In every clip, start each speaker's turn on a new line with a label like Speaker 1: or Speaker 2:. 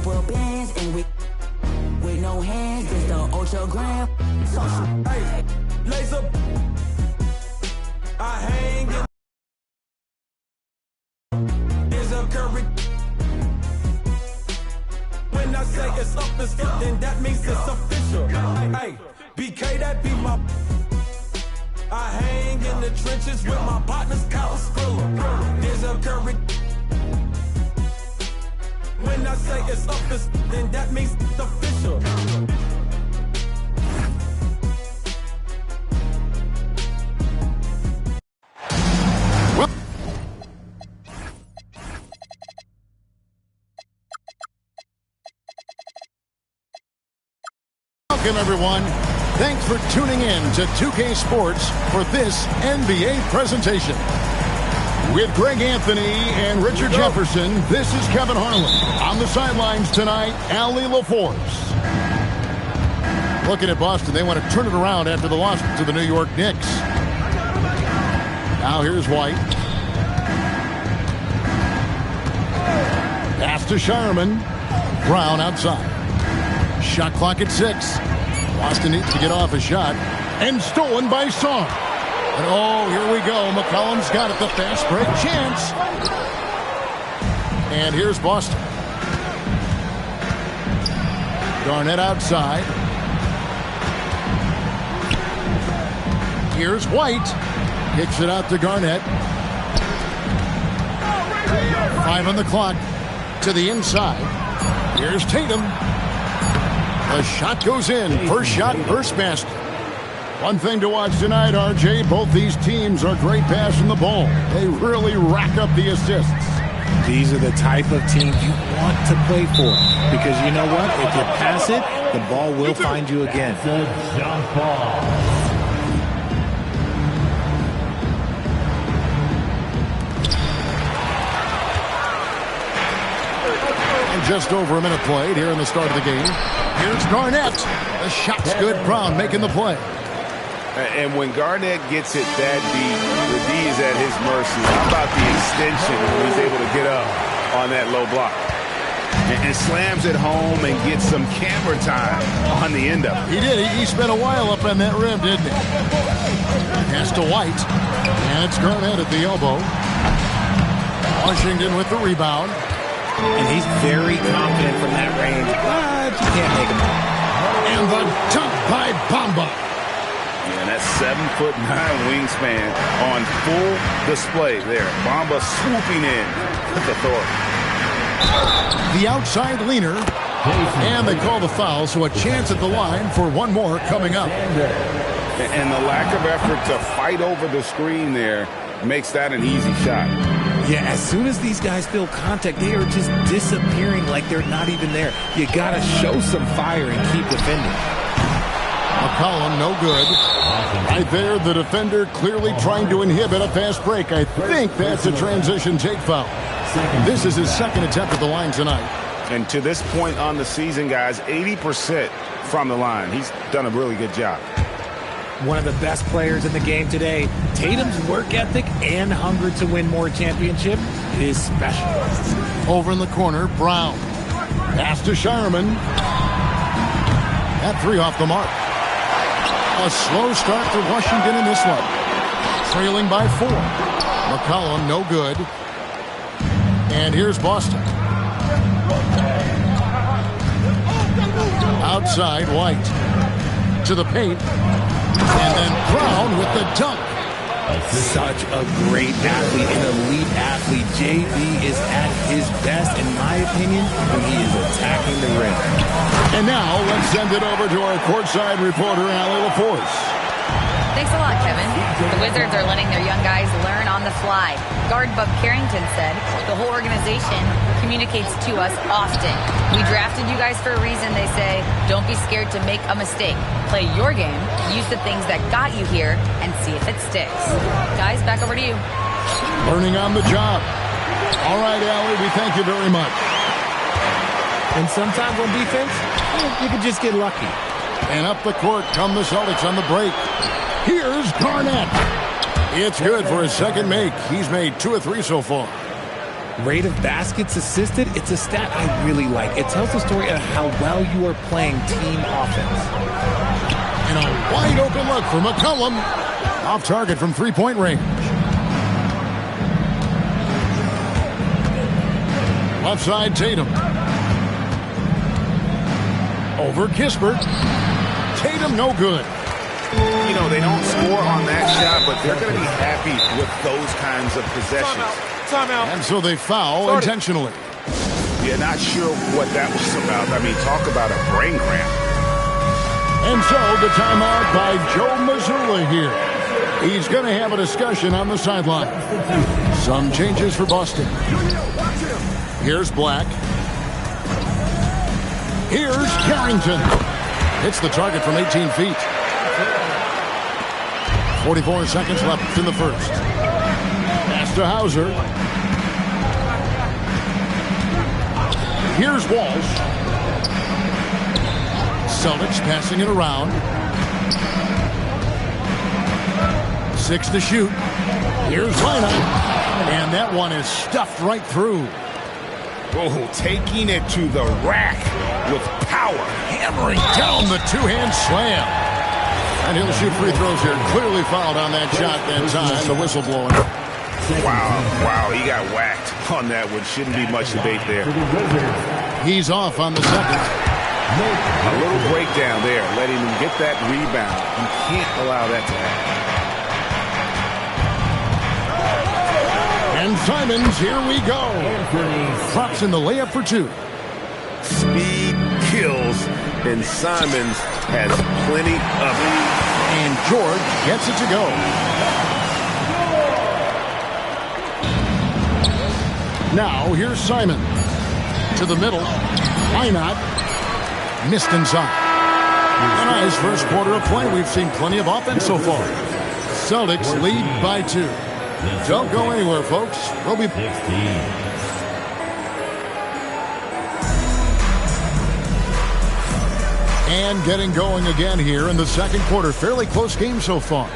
Speaker 1: couple bands and with no hands, just the ultra gram.
Speaker 2: Hey, laser. I hang it. There's a curry. When I say it's up, it's up, then that means it's official. Hey, BK, that be my. I hang in the trenches with my partners, Kyle Skrilla. There's a curry. When I say it's up, it's then that means it's official.
Speaker 3: Welcome, everyone. Thanks for tuning in to 2K Sports for this NBA presentation. With Greg Anthony and Richard Jefferson, this is Kevin Harlan. On the sidelines tonight, Allie LaForce. Looking at Boston, they want to turn it around after the loss to the New York Knicks. Now here's White. Pass to Shireman. Brown outside. Shot clock at 6. Boston needs to get off a shot. And stolen by Song. And oh, here we go. McCollum's got it. The fast break chance. And here's Boston. Garnett outside. Here's White. Kicks it out to Garnett. 5 on the clock. To the inside. Here's Tatum. The shot goes in. First shot, first basket. One thing to watch tonight, RJ, both these teams are great passing the ball. They really rack up the assists.
Speaker 4: These are the type of teams you want to play for. Because you know what? If you pass it, the ball will find you again.
Speaker 3: And just over a minute played here in the start of the game. Here's Garnett. The shot's good. Brown making the play.
Speaker 5: And when Garnett gets it that deep, the D is at his mercy. How about the extension when he's able to get up on that low block? And slams it home and gets some camera time on the end of it.
Speaker 3: He did. He spent a while up on that rim, didn't he? Pass to White. And it's Garnett at the elbow. Washington with the rebound.
Speaker 4: And he's very confident from that range, but you can't make him out.
Speaker 3: And the dunk by Bamba.
Speaker 5: And that 7'9" wingspan on full display there. Bamba swooping in with authority.
Speaker 3: The outside leaner. And they call the foul, so a chance at the line for one more coming up.
Speaker 5: And the lack of effort to fight over the screen there makes that an easy shot.
Speaker 4: Yeah, as soon as these guys feel contact, they are just disappearing like they're not even there. You got to show some fire and keep defending.
Speaker 3: McCollum, no good. Right there, the defender clearly trying to inhibit a fast break. I think that's a transition take foul. This is his second attempt at the line tonight.
Speaker 5: And to this point on the season, guys, 80% from the line. He's done a really good job.
Speaker 4: One of the best players in the game today. Tatum's work ethic and hunger to win more championship is special.
Speaker 3: Over in the corner, Brown. Pass to Shireman. That 3 off the mark. A slow start for Washington in this one. Trailing by 4. McCollum, no good. And here's Boston. Outside, White. To the paint. And then Brown with the dunk.
Speaker 4: Such a great athlete, an elite athlete. JB is at his best, in my opinion, when he is attacking the rim.
Speaker 3: And now, let's send it over to our courtside reporter, Allie LaForce.
Speaker 6: Thanks a lot, Kevin. The Wizards are letting their young guys learn on the fly. Guard Bub Carrington said, the whole organization communicates to us often. We drafted you guys for a reason, they say. Don't be scared to make a mistake. Play your game, use the things that got you here, and see if it sticks. Guys, back over to you.
Speaker 3: Learning on the job. All right, Allie, we thank you very much.
Speaker 4: And sometimes on defense, you can just get lucky.
Speaker 3: And up the court come the Celtics on the break. Here's Garnett. It's good for his second make. He's made 2 of 3 so far.
Speaker 4: Rate of baskets assisted, it's a stat I really like. It tells the story of how well you are playing team offense.
Speaker 3: And a wide open look for McCollum. Off target from three-point range. Left side, Tatum. Over Kispert. Tatum, no good.
Speaker 5: You know, they don't score on that shot, but they're going to be happy with those kinds of possessions.
Speaker 2: Timeout.
Speaker 3: And so they foul intentionally.
Speaker 5: Yeah, not sure what that was about. I mean, talk about a brain cramp.
Speaker 3: And so the timeout by Joe Mazzulla here. He's going to have a discussion on the sideline. Some changes for Boston. Here's Black. Here's Carrington. Hits the target from 18 feet. 44 seconds left in the first. Pass to Hauser. Here's Walsh. Celtics passing it around. 6 to shoot. Here's Lina. And that one is stuffed right through.
Speaker 5: Oh, taking it to the rack with power.
Speaker 3: Hammering down the two-hand slam. And he'll shoot free throws here. Clearly fouled on that shot that time. The whistle blowing.
Speaker 5: Wow, he got whacked on that one. Shouldn't be much debate there.
Speaker 3: He's off on the second.
Speaker 5: A little breakdown there, letting him get that rebound. You can't allow that to happen.
Speaker 3: And Simons, here we go. Drops in the layup for 2.
Speaker 5: Speed kills, and Simons has plenty of it.
Speaker 3: And George gets it to go. Now, here's Simon. To the middle. Why not? Missed inside. A nice first quarter of play. We've seen plenty of offense so far. Celtics lead by 2. Don't go anywhere, folks. We'll be... And getting going again here in the second quarter. Fairly close game so far.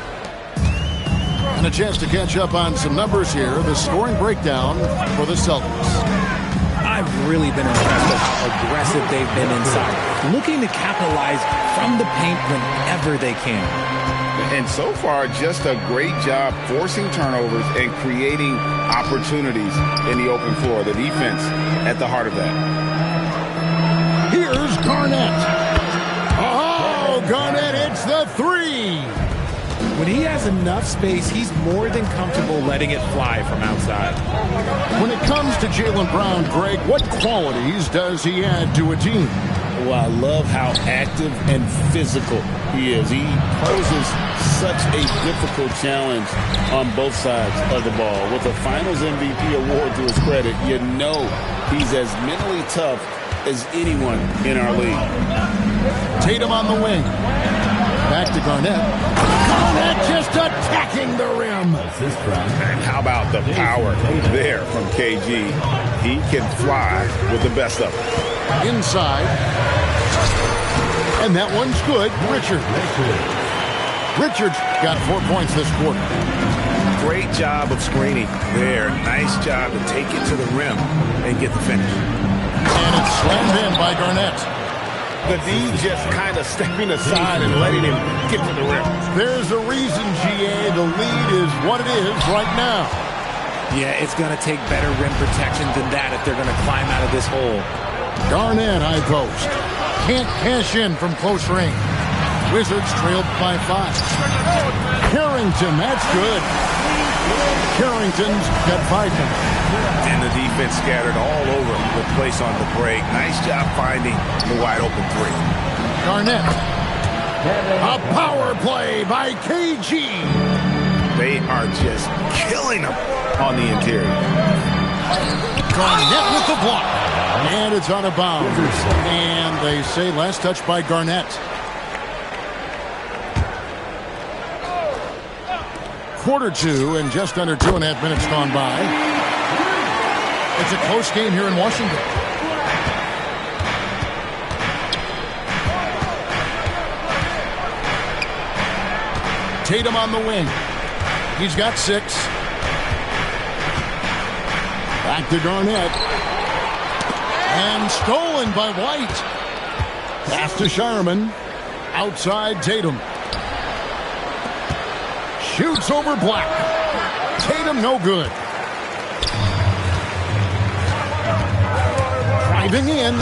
Speaker 3: And a chance to catch up on some numbers here. The scoring breakdown for the Celtics.
Speaker 4: I've really been impressed with how aggressive they've been inside, looking to capitalize from the paint whenever they can.
Speaker 5: And so far, just a great job forcing turnovers and creating opportunities in the open floor. The defense at the heart of that.
Speaker 3: Here's Garnett. Oh, Garnett hits the 3.
Speaker 4: When he has enough space, he's more than comfortable letting it fly from outside.
Speaker 3: When it comes to Jaylen Brown, Greg, what qualities does he add to a team?
Speaker 7: Well, I love how active and physical he is. He poses such a difficult challenge on both sides of the ball. With a Finals MVP award to his credit, you know he's as mentally tough as anyone in our league.
Speaker 3: Tatum on the wing. Back to Garnett. Garnett just attacking the rim.
Speaker 5: And how about the power there from KG? He can fly with the best of them.
Speaker 3: Inside. And that one's good. Richards got 4 points this quarter.
Speaker 5: Great job of screening there. Nice job to take it to the rim and get the finish.
Speaker 3: And it's slammed in by Garnett.
Speaker 5: The D just kind of stepping aside and letting him get to the rim.
Speaker 3: There's a reason, GA, the lead is what it is right now.
Speaker 4: Yeah, it's going to take better rim protection than that if they're going to climb out of this hole.
Speaker 3: Garnett high post. Can't cash in from close range. Wizards trailed by 5. Carrington, that's good. Carrington's got 5 now.
Speaker 5: And the defense scattered all over the place on the break. Nice job finding the wide open 3.
Speaker 3: Garnett. A power play by KG.
Speaker 5: They are just killing them on the interior.
Speaker 3: Garnett with the block. And it's out of bounds. And they say last touch by Garnett. Quarter 2 and just under 2.5 minutes gone by. It's a close game here in Washington. Tatum on the wing. He's got 6. Back to Garnett. And stolen by White. Pass to Shireman. Outside Tatum. Shoots over Black. Tatum no good. Driving in.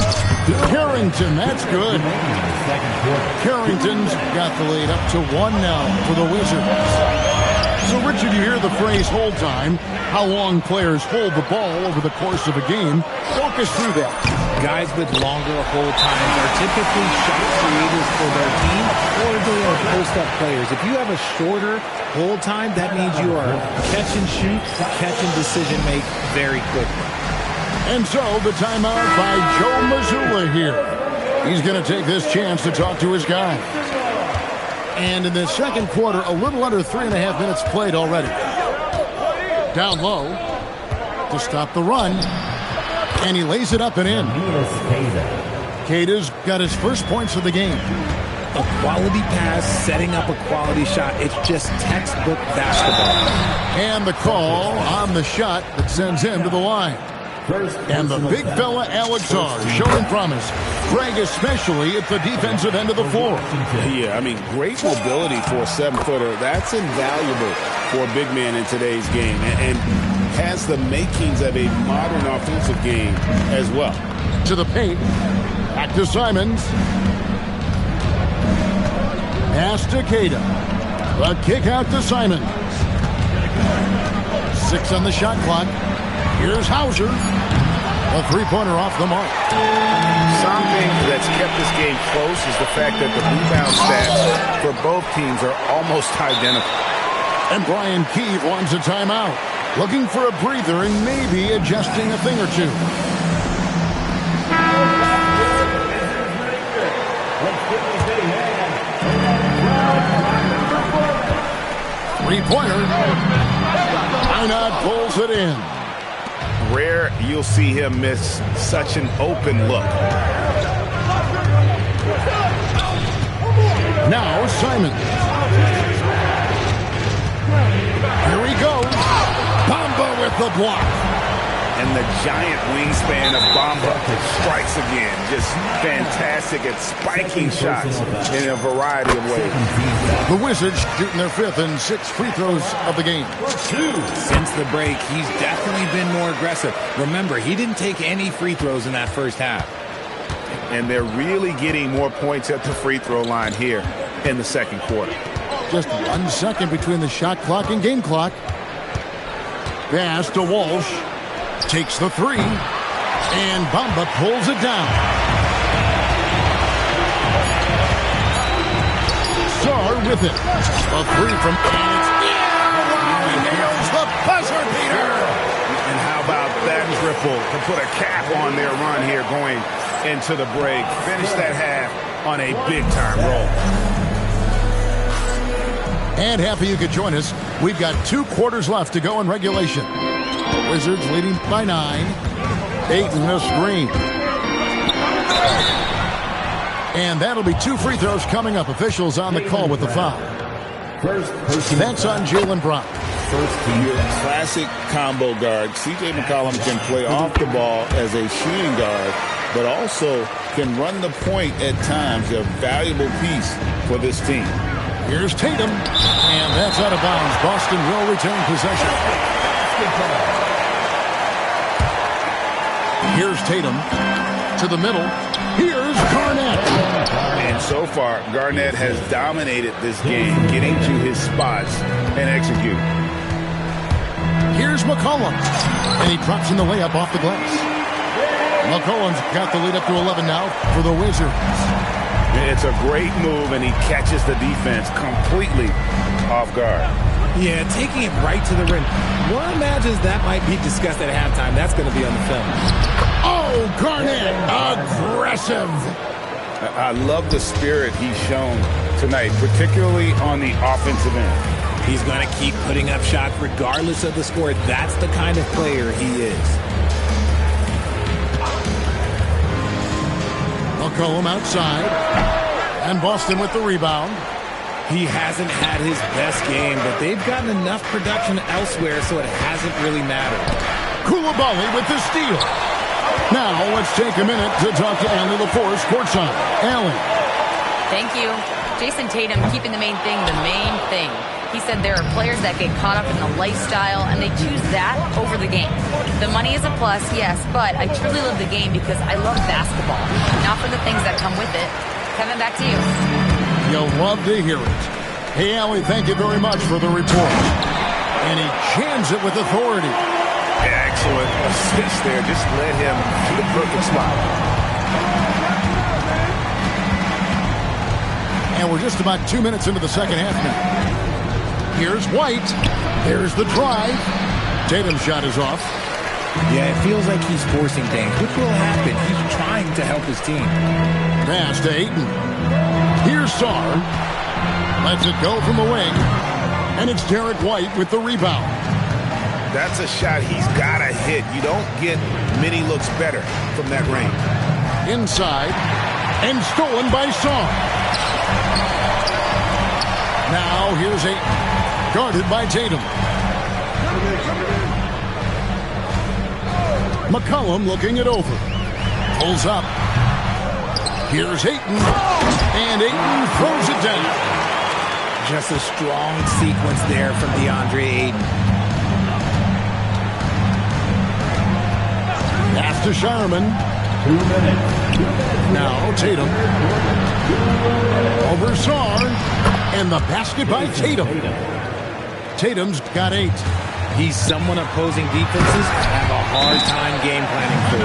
Speaker 3: Carrington, that's good. Carrington's got the lead up to 1 now for the Wizards. So, Richard, you hear the phrase hold time, how long players hold the ball over the course of a game. Walk us through that.
Speaker 4: Guys with longer hold times are typically shot creators for their team, or they are post-up players. If you have a shorter hold time, that means you are catch and shoot, catch and decision make very quickly.
Speaker 3: And so the timeout by Joe Mazzulla here. He's going to take this chance to talk to his guy. And in the second quarter, a little under 3.5 minutes played already. Down low to stop the run. And he lays it up and in. Keita's got his first points of the game.
Speaker 4: A quality pass, setting up a quality shot. It's just textbook basketball.
Speaker 3: And the call on the shot that sends him to the line. And the big fella, Alex R, showing promise. Greg, especially at the defensive end of the floor.
Speaker 7: Yeah, I mean, great mobility for a 7-footer. That's invaluable for a big man in today's game. And has the makings of a modern offensive game as well.
Speaker 3: To the paint. Back to Simons. Pass to Keita. A kick out to Simons. 6 on the shot clock. Here's Hauser. A three-pointer off the mark.
Speaker 5: Something that's kept this game close is the fact that the rebound stats for both teams are almost identical.
Speaker 3: And Brian Keefe wants a timeout. Looking for a breather and maybe adjusting a thing or two. Three-pointer. Minot pulls it in.
Speaker 5: Rare you'll see him miss such an open look.
Speaker 3: Now Simon. Here he goes. Bamba with the block.
Speaker 5: And the giant wingspan of Bamba strikes again. Just fantastic at spiking shots in a variety of ways.
Speaker 3: The Wizards shooting their 5th and 6th free throws of the game.
Speaker 4: Since the break, he's definitely been more aggressive. Remember, he didn't take any free throws in that first half.
Speaker 5: And they're really getting more points at the free throw line here in the second quarter.
Speaker 3: Just 1 second between the shot clock and game clock. Pass to Walsh. Takes the three. And Bamba pulls it down. Sarr with it. A three from Alex. Yeah! He nails the buzzer beater.
Speaker 5: And how about that triple to put a cap on their run here going into the break. Finish that half on a big-time roll.
Speaker 3: And happy you could join us. We've got 2 quarters left to go in regulation. Wizards leading by 9. Ayton a screen. And that'll be 2 free throws coming up. Officials on the call with the foul. That's on Jaylen Brown.
Speaker 7: Your classic combo guard. C.J. McCollum can play off the ball as a shooting guard, but also can run the point at times. A valuable piece for this team.
Speaker 3: Here's Tatum, and that's out of bounds. Boston will retain possession. Here's Tatum to the middle. Here's Garnett.
Speaker 5: And so far, Garnett has dominated this game, getting to his spots and executing.
Speaker 3: Here's McCollum, and he drops in the layup off the glass. McCollum's got the lead up to 11 now for the Wizards.
Speaker 5: It's a great move, and he catches the defense completely off guard.
Speaker 4: Yeah, taking it right to the rim. One imagines that might be discussed at halftime. That's going to be on the film.
Speaker 3: Oh, Garnett, aggressive.
Speaker 5: I love the spirit he's shown tonight, particularly on the offensive end.
Speaker 4: He's going to keep putting up shots regardless of the score. That's the kind of player he is.
Speaker 3: McCollum outside. And Boston with the rebound.
Speaker 4: He hasn't had his best game, but they've gotten enough production elsewhere, so it hasn't really mattered.
Speaker 3: Koulibaly with the steal. Now let's take a minute to talk to Allie LaForce courtside. Allie.
Speaker 6: Thank you. Jason Tatum keeping the main thing the main thing. He said there are players that get caught up in the lifestyle and they choose that over the game. The money is a plus, yes, but I truly love the game because I love basketball, not for the things that come with it. Kevin, back to you.
Speaker 3: You'll love to hear it. Hey, Allie, thank you very much for the report. And he jams it with authority.
Speaker 5: Yeah, excellent assist there. Just led him to the perfect spot.
Speaker 3: And we're just about 2 minutes into the second half now. Here's White. There's the drive. Tatum's shot is off.
Speaker 4: Yeah, it feels like he's forcing things, which will happen. He's trying to help his team.
Speaker 3: Pass to Ayton. Here's Sarr. Lets it go from the wing. And it's Derek White with the rebound.
Speaker 5: That's a shot he's got to hit. You don't get many looks better from that range.
Speaker 3: Inside. And stolen by Sarr. Now here's Ayton. Guarded by Tatum. McCollum looking it over. Pulls up. Here's Ayton. And Ayton throws it down.
Speaker 4: Just a strong sequence there from DeAndre Ayton.
Speaker 3: Pass to Sharman. 2 minutes. Now Tatum. Over Sarr. And the basket by Tatum. Tatum's got 8.
Speaker 4: He's someone opposing defenses have a hard time game planning for.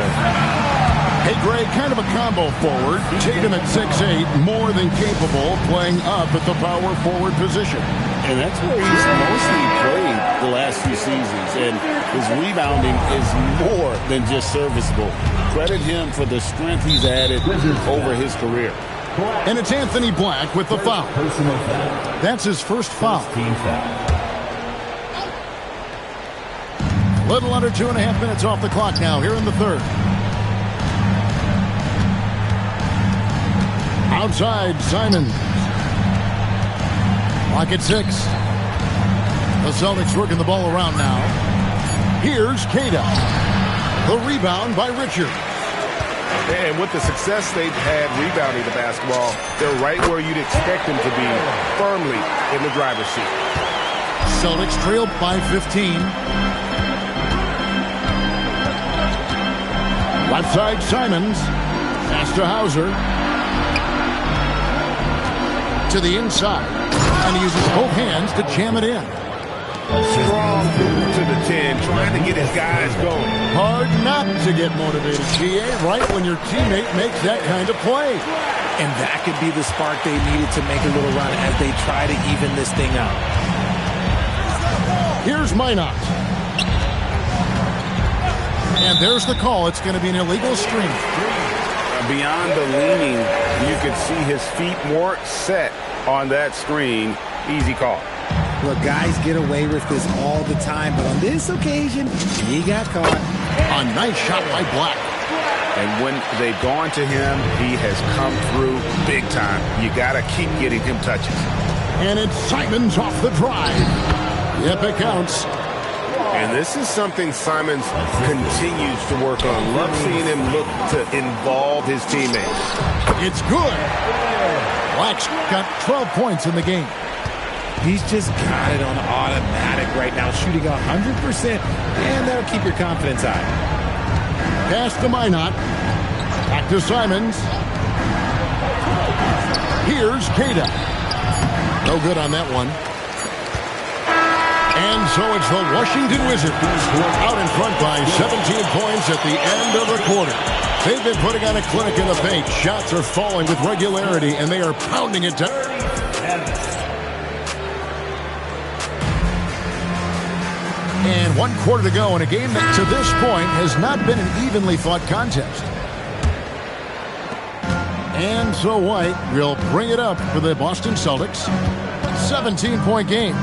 Speaker 3: Hey, Greg, kind of a combo forward. Tatum at 6'8", more than capable of playing up at the power forward position.
Speaker 7: And that's where he's mostly played the last few seasons. And his rebounding is more than just serviceable. Credit him for the strength he's added over his career.
Speaker 3: And it's Anthony Black with the foul. That's his first foul. A little under 2.5 minutes off the clock now here in the third. Outside, Simon. Clock at 6. The Celtics working the ball around now. Here's Queta. The rebound by Richard.
Speaker 5: And with the success they've had rebounding the basketball, they're right where you'd expect them to be, firmly in the driver's seat.
Speaker 3: Celtics trailed by 15. Left side, Simons. Pass to Hauser. To the inside. And he uses both hands to jam it in.
Speaker 5: Strong move to the 10, trying to get his guys going.
Speaker 3: Hard not to get motivated, GA, right when your teammate makes that kind of play.
Speaker 4: And that could be the spark they needed to make a little run as they try to even this thing up.
Speaker 3: Here's Minot. And there's the call. It's going to be an illegal screen.
Speaker 5: Beyond the leaning, you could see his feet more set on that screen. Easy call.
Speaker 4: Look, guys get away with this all the time, but on this occasion, he got caught.
Speaker 3: A nice shot by Black.
Speaker 5: And when they've gone to him, he has come through big time. You got to keep getting him touches.
Speaker 3: And it's Simons off the drive. Yep, it counts.
Speaker 5: And this is something Simons continues to work on. Love seeing him look to involve his teammates.
Speaker 3: It's good. Black's got 12 points in the game.
Speaker 4: He's just got it on automatic right now, shooting 100%, and that'll keep your confidence high.
Speaker 3: Pass to Minot. Back to Simons. Here's Queta. No good on that one. And so it's the Washington Wizards out in front by 17 points at the end of the quarter. They've been putting on a clinic in the paint. Shots are falling with regularity, and they are pounding it down. And 1 quarter to go in a game that to this point has not been an evenly fought contest. And so White will bring it up for the Boston Celtics. 17-point game.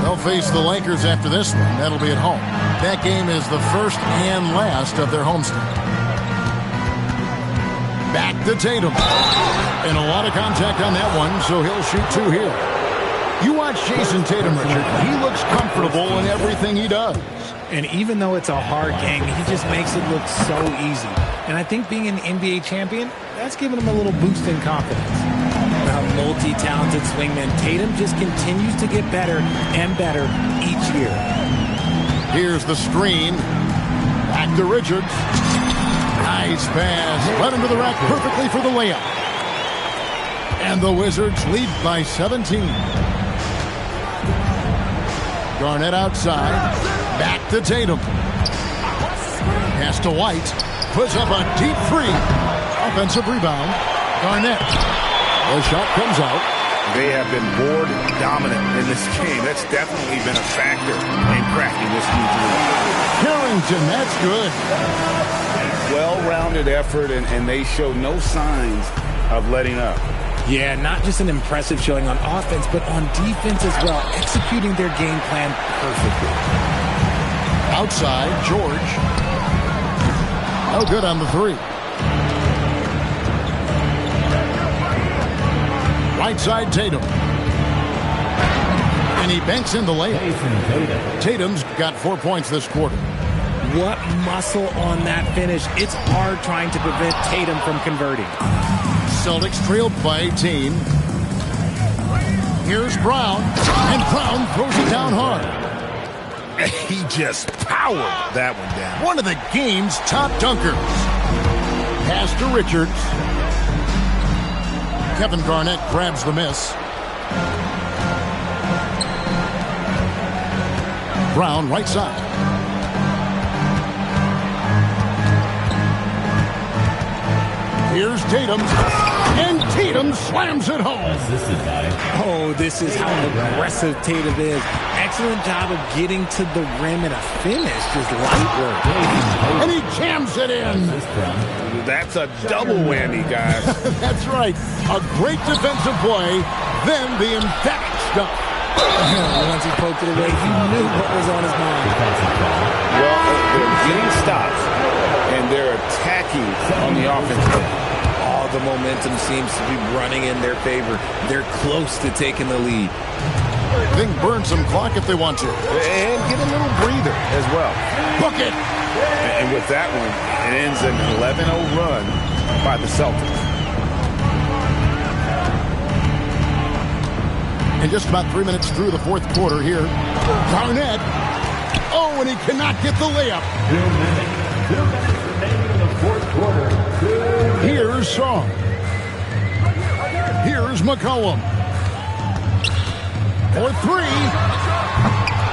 Speaker 3: They'll face the Lakers after this one. That'll be at home. That game is the first and last of their homestand. Back to Tatum. And a lot of contact on that one, so he'll shoot 2 here. You watch Jason Tatum, Richard. He looks comfortable in everything he does.
Speaker 4: And even though it's a hard game, he just makes it look so easy. And I think being an NBA champion, that's given him a little boost in confidence. A multi-talented swingman, Tatum just continues to get better and better each year.
Speaker 3: Here's the screen. Back to Richards. Nice pass. Led him to the rack perfectly for the layup. And the Wizards lead by 17. Garnett outside. Back to Tatum. Pass to White. Puts up a deep three. Offensive rebound. Garnett. The shot comes out.
Speaker 5: They have been board dominant in this game. That's definitely been a factor in cracking this new lead.
Speaker 3: Carrington, that's good.
Speaker 5: Well-rounded effort, and they show no signs of letting up.
Speaker 4: Yeah, not just an impressive showing on offense, but on defense as well, executing their game plan perfectly.
Speaker 3: Outside, George. No good on the three. Right side, Tatum. And he banks in the layup. Tatum's got 4 points this quarter.
Speaker 4: What muscle on that finish. It's hard trying to prevent Tatum from converting.
Speaker 3: Celtics trailed by 18. Here's Brown. And Brown throws it down hard.
Speaker 5: He just powered that one down.
Speaker 3: One of the game's top dunkers. Pass to Richards. Kevin Garnett grabs the miss. Brown, right side. Here's Tatum. And Tatum slams it home.
Speaker 4: Oh, this is how aggressive Tatum is. Excellent job of getting to the rim and a finish. Just light work.
Speaker 3: And he jams it in.
Speaker 5: That's a double whammy, guys.
Speaker 3: That's right. A great defensive play, then the emphatic stuff.
Speaker 4: Once he poked it away, he knew what was on his mind.
Speaker 5: Well, they're getting stops, and they're attacking on the offensive end.
Speaker 4: All the momentum seems to be running in their favor. They're close to taking the lead.
Speaker 3: They can burn some clock if they want to.
Speaker 5: And get a little breather as well.
Speaker 3: Book it!
Speaker 5: And with that one, it ends an 11-0 run by the Celtics.
Speaker 3: And just about 3 minutes through the fourth quarter here. Garnett. Oh, and he cannot get the layup. 2 minutes remaining in the fourth quarter. Here's Shaw. Here's McCollum. For three.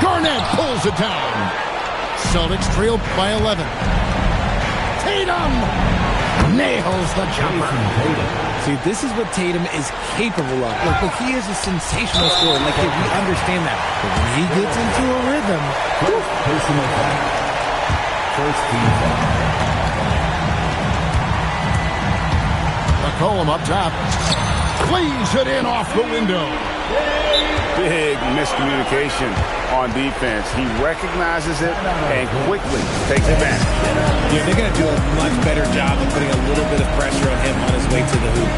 Speaker 3: Garnett pulls it down. Celtics trailed by 11. Tatum nails the jumper.
Speaker 4: See, this is what Tatum is capable of. Look, he is a sensational scorer. Like, we understand that. But when he gets into a rhythm,
Speaker 8: Personal foul. First team foul.
Speaker 3: McCollum up top. Plays it in off the window.
Speaker 5: Big miscommunication on defense. He recognizes it and quickly takes advantage.
Speaker 4: Yeah, they're going to do a much better job of putting a little bit of pressure on him on his way to the hoop.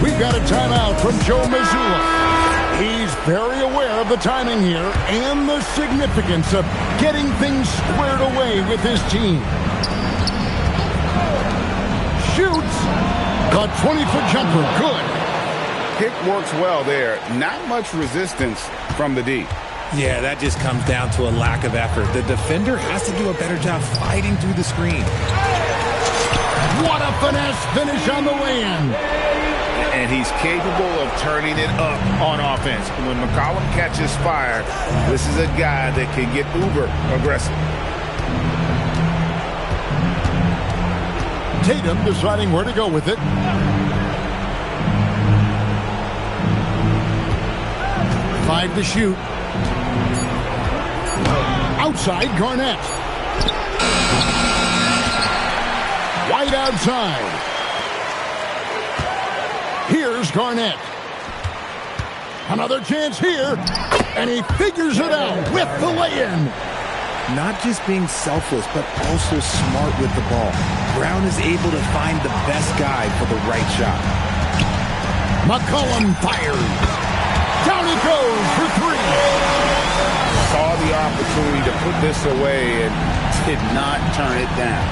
Speaker 3: We've got a timeout from Joe Mazzulla. He's very aware of the timing here and the significance of getting things squared away with his team. Shoots. A 20-foot jumper. Good.
Speaker 5: Pick works well there. Not much resistance from the D.
Speaker 4: Yeah, that just comes down to a lack of effort. The defender has to do a better job fighting through the screen.
Speaker 3: What a finesse finish on the way-in.
Speaker 5: And he's capable of turning it up on offense. When McCollum catches fire, this is a guy that can get uber aggressive.
Speaker 3: Tatum deciding where to go with it. Five to shoot. Outside, Garnett. White outside. Here's Garnett. Another chance here. And he figures it out with the lay-in.
Speaker 4: Not just being selfless, but also smart with the ball. Brown is able to find the best guy for the right shot.
Speaker 3: McCollum fires. Down he goes for three.
Speaker 5: Saw the opportunity to put this away and did not turn it down.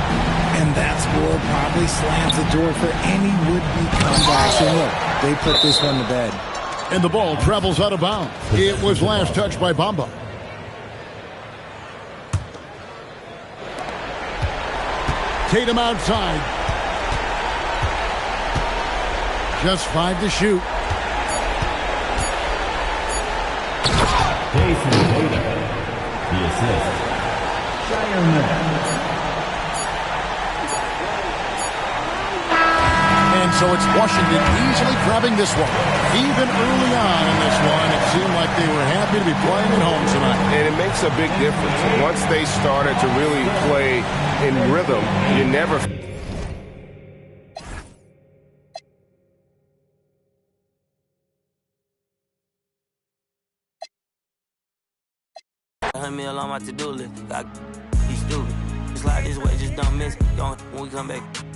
Speaker 4: And that score probably slams the door for any would-be comebacks. And look, they put this one to bed.
Speaker 3: And the ball travels out of bounds. It was last touched by Bamba. Tatum outside. Just 5 to shoot.
Speaker 8: Jason Tatum. The assist.
Speaker 3: And so it's Washington easily grabbing this one. Even early on in this one, it seemed like they were happy to be playing at home tonight.
Speaker 5: And it makes a big difference. Once they started to really play in rhythm, you never...
Speaker 9: $100 on my to-do list. He's stupid. Just like this way, just don't miss. When we come back.